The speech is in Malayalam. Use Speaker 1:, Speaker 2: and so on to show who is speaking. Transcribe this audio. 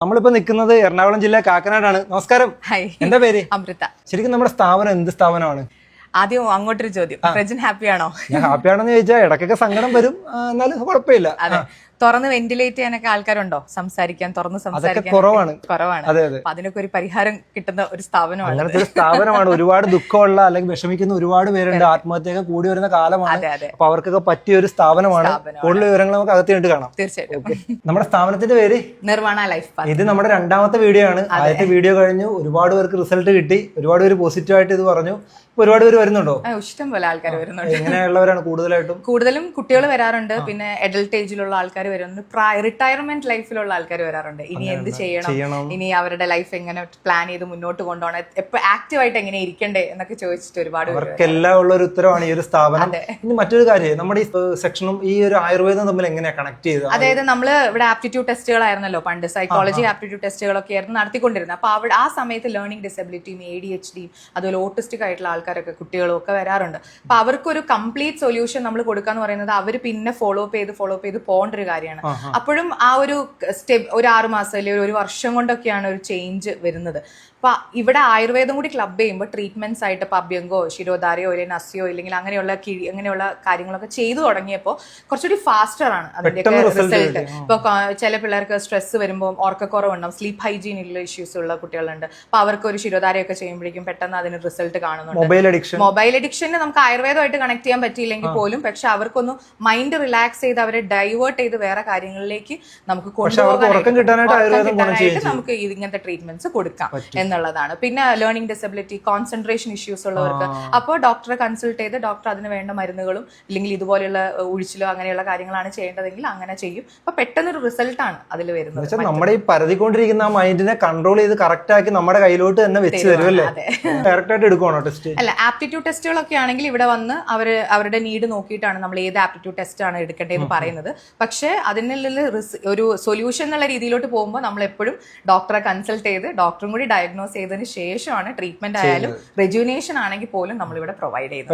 Speaker 1: നമ്മളിപ്പോ നിൽക്കുന്നത് എറണാകുളം ജില്ല കാക്കനാടാണ്. നമസ്കാരം. എന്താ പേര്?
Speaker 2: അമൃത.
Speaker 1: ശരിക്കും നമ്മുടെ സ്ഥാപനം എന്ത് സ്ഥാപനമാണ്?
Speaker 2: ആദ്യം അങ്ങോട്ടൊരു ചോദ്യം, പ്രജൻ ഹാപ്പിയാണോ?
Speaker 1: ഞാൻ ഹാപ്പിയാണെന്ന് ചോദിച്ചാൽ ഇടയ്ക്കൊക്കെ സങ്കടം വരും, എന്നാലും കുഴപ്പമില്ല.
Speaker 2: അതെ, തുറന്ന് വെന്റിലേറ്റ് ചെയ്യാനൊക്കെ ആൾക്കാരുണ്ടോ? സംസാരിക്കാൻ, തുറന്ന് സംസാരിക്കാൻ
Speaker 1: കുറവാണ്.
Speaker 2: അതെ അതെ. അപ്പൊ അതിനൊക്കെ ഒരു പരിഹാരം കിട്ടുന്ന ഒരു സ്ഥാപനമാണ്.
Speaker 1: അങ്ങനത്തെ ഒരു സ്ഥാപനമാണ്. ഒരുപാട് ദുഃഖമുള്ള അല്ലെങ്കിൽ വിഷമിക്കുന്ന ഒരുപാട് പേരുണ്ട്. ആത്മഹത്യയൊക്കെ കൂടി വരുന്ന കാലമാണ്. അപ്പൊ അവർക്കൊക്കെ പറ്റിയ ഒരു സ്ഥാപനമാണ്. കൂടുതൽ വിവരങ്ങൾ നമുക്ക് അകത്ത് കണ്ടിട്ട് കാണാം.
Speaker 2: തീർച്ചയായിട്ടും.
Speaker 1: നമ്മുടെ സ്ഥാപനത്തിന്റെ പേര്
Speaker 2: നിർവാണ ലൈഫ് പാത്ത്.
Speaker 1: ഇത് നമ്മുടെ രണ്ടാമത്തെ വീഡിയോ ആണ്. ആദ്യത്തെ വീഡിയോ കഴിഞ്ഞു, ഒരുപാട് പേർക്ക് റിസൾട്ട് കിട്ടി, ഒരുപാട് പേര് പോസിറ്റീവ് ആയിട്ട് ഇത് പറഞ്ഞു. ഒരുപാട് പേര് വരുന്നുണ്ടോ?
Speaker 2: ഇഷ്ടം പോലെ ആൾക്കാർ വരുന്നുണ്ട്.
Speaker 1: എങ്ങനെയുള്ളവരാണ് കൂടുതലും?
Speaker 2: കുട്ടികൾ വരാറുണ്ട്, പിന്നെ അഡൽട്ട് ഏജിലുള്ള ആൾക്കാർ വരുന്നുണ്ട്, റിട്ടയർമെന്റ് ലൈഫിലുള്ള ആൾക്കാർ വരാറുണ്ട്. ഇനി എന്ത് ചെയ്യണം, ഇനി അവരുടെ ലൈഫ് എങ്ങനെ പ്ലാൻ ചെയ്ത് മുന്നോട്ട് കൊണ്ടുപോകണം, എപ്പോ ആക്റ്റീവ് ആയിട്ട് എങ്ങനെ ഇരിക്കണ്ടേ എന്നൊക്കെ ചോദിച്ചിട്ട് ഒരുപാട്
Speaker 1: അവർക്കെല്ലാം ഉള്ള ഒരു ഉത്തരവാണ് ഈ ഒരു സ്ഥാപനം. ഇനി മറ്റൊരു കാര്യം, നമ്മുടെ ഈ സെക്ഷനും ഈ ഒരു ആയുർവേദം തമ്മിൽ എങ്ങനെയാ കണക്ട് ചെയ്തത്?
Speaker 2: അതായത് നമ്മള് ഇവിടെ ആപ്റ്റിറ്റ്യൂഡ് ടെസ്റ്റുകളായിരുന്നല്ലോ പണ്ട്, സൈക്കോളജി ആപ്റ്റിറ്റ്യൂഡ് ടെസ്റ്റുകളൊക്കെ ആയിരുന്നു നടത്തിക്കൊണ്ടിരുന്നത്. അപ്പൊ അവിടെ ആ സമയത്ത് ലേണിംഗ് ഡിസബിലിറ്റിയും ADHDയും അതുപോലെ ഓട്ടിസ്റ്റിക് ആയിട്ടുള്ള ആൾക്കാരൊക്കെ, കുട്ടികളും ഒക്കെ വരാറുണ്ട്. അപ്പൊ അവർക്കൊരു കംപ്ലീറ്റ് സൊല്യൂഷൻ നമ്മൾ കൊടുക്കാന്ന് പറയുന്നത് അവർ പിന്നെ ഫോളോ അപ്പ് ചെയ്ത് പോകേണ്ട ഒരു കാര്യമാണ്. അപ്പോഴും ആ ഒരു സ്റ്റെപ്പ് ഒരു 6 മാസം അല്ലെങ്കിൽ ഒരു വർഷം കൊണ്ടൊക്കെയാണ് ഒരു ചേഞ്ച് വരുന്നത്. അപ്പൊ ഇവിടെ ആയുർവേദം കൂടി ക്ലബ് ചെയ്യുമ്പോൾ ട്രീറ്റ്മെന്റ്സ് ആയിട്ട് ഇപ്പൊ അഭ്യങ്കോ, ശിരോധാരയോ അല്ലെങ്കിൽ നസ്യോ ഇല്ലെങ്കിൽ അങ്ങനെയുള്ള കാര്യങ്ങളൊക്കെ ചെയ്തു തുടങ്ങിയപ്പോൾ കുറച്ചുകൂടി ഫാസ്റ്റർ ആണ് അതിന്റെയൊക്കെ റിസൾട്ട്. ഇപ്പൊ ചില പിള്ളേർക്ക് സ്ട്രെസ് വരുമ്പോൾ ഓർക്കക്കുറവുണ്ടാവും, സ്ലീപ്പ് ഹൈജീനിലുള്ള ഇഷ്യൂസ് ഉള്ള കുട്ടികളുണ്ട്. അപ്പൊ അവർക്ക് ഒരു ശിരോധാരയൊക്കെ ചെയ്യുമ്പോഴേക്കും പെട്ടെന്ന് അതിന് റിസൾട്ട് കാണുന്നുണ്ട്. മൊബൈൽ അഡിക്ഷന് നമുക്ക് ആയുർവേദമായിട്ട് കണക്ട് ചെയ്യാൻ പറ്റിയില്ലെങ്കിൽ പോലും, പക്ഷെ അവർക്കൊന്ന് മൈൻഡ് റിലാക്സ് ചെയ്ത് അവരെ ഡൈവേർട്ട് ചെയ്ത് വേറെ കാര്യങ്ങളിലേക്ക് നമുക്ക് കൊണ്ടുപോകാനായിട്ട് നമുക്ക് ഇങ്ങനത്തെ ട്രീറ്റ്മെന്റ്സ് കൊടുക്കാം എന്നുള്ളതാണ്. പിന്നെ ലേണിംഗ് ഡിസബിലിറ്റി, കോൺസെൻട്രേഷൻ ഇഷ്യൂസ് ഉള്ളവർക്ക് അപ്പോൾ ഡോക്ടറെ കൺസൾട്ട് ചെയ്ത് ഡോക്ടർ അതിന് വേണ്ട മരുന്നുകളും ഇല്ലെങ്കിൽ ഇതുപോലെയുള്ള ഒഴിച്ചിലോ അങ്ങനെയുള്ള കാര്യങ്ങളാണ് ചെയ്യേണ്ടതെങ്കിൽ അങ്ങനെ ചെയ്യും. അപ്പൊ പെട്ടെന്നൊരു റിസൾട്ടാണ് അതിൽ വരുന്നത്.
Speaker 1: നമ്മുടെ ഈ പരതിക്കൊണ്ടിരിക്കുന്ന ആ മൈൻഡിനെ കൺട്രോൾ ചെയ്ത് കറക്റ്റ് ആക്കി നമ്മുടെ കൈയിലോട്ട് തന്നെ വെച്ച് തരുമല്ലേ? ഡയറക്റ്റ് ആയിട്ട് എടുക്കുവാണോ ടെസ്റ്റ്?
Speaker 2: അല്ല, ആപ്റ്റിറ്റ്യൂഡ് ടെസ്റ്റുകളൊക്കെ ആണെങ്കിൽ ഇവിടെ വന്ന് അവരുടെ നീഡ് നോക്കിയിട്ടാണ് നമ്മൾ ഏത് ആപ്റ്റിറ്റ്യൂഡ് ടെസ്റ്റ് ആണ് എടുക്കേണ്ടതെന്ന് പറയുന്നത്. പക്ഷേ അതിനുള്ള ഒരു സൊല്യൂഷൻ എന്നുള്ള രീതിയിലോട്ട് പോകുമ്പോൾ നമ്മൾ എപ്പോഴും ഡോക്ടറെ കൺസൾട്ട് ചെയ്ത് ഡോക്ടറും കൂടി ഡയഗ്നോസ് ചെയ്തതിന് ശേഷമാണ് ട്രീറ്റ്മെന്റ് ആയാലും റെജുവിനേഷൻ ആണെങ്കിൽ പോലും നമ്മൾ ഇവിടെ പ്രൊവൈഡ് ചെയ്യുന്നത്.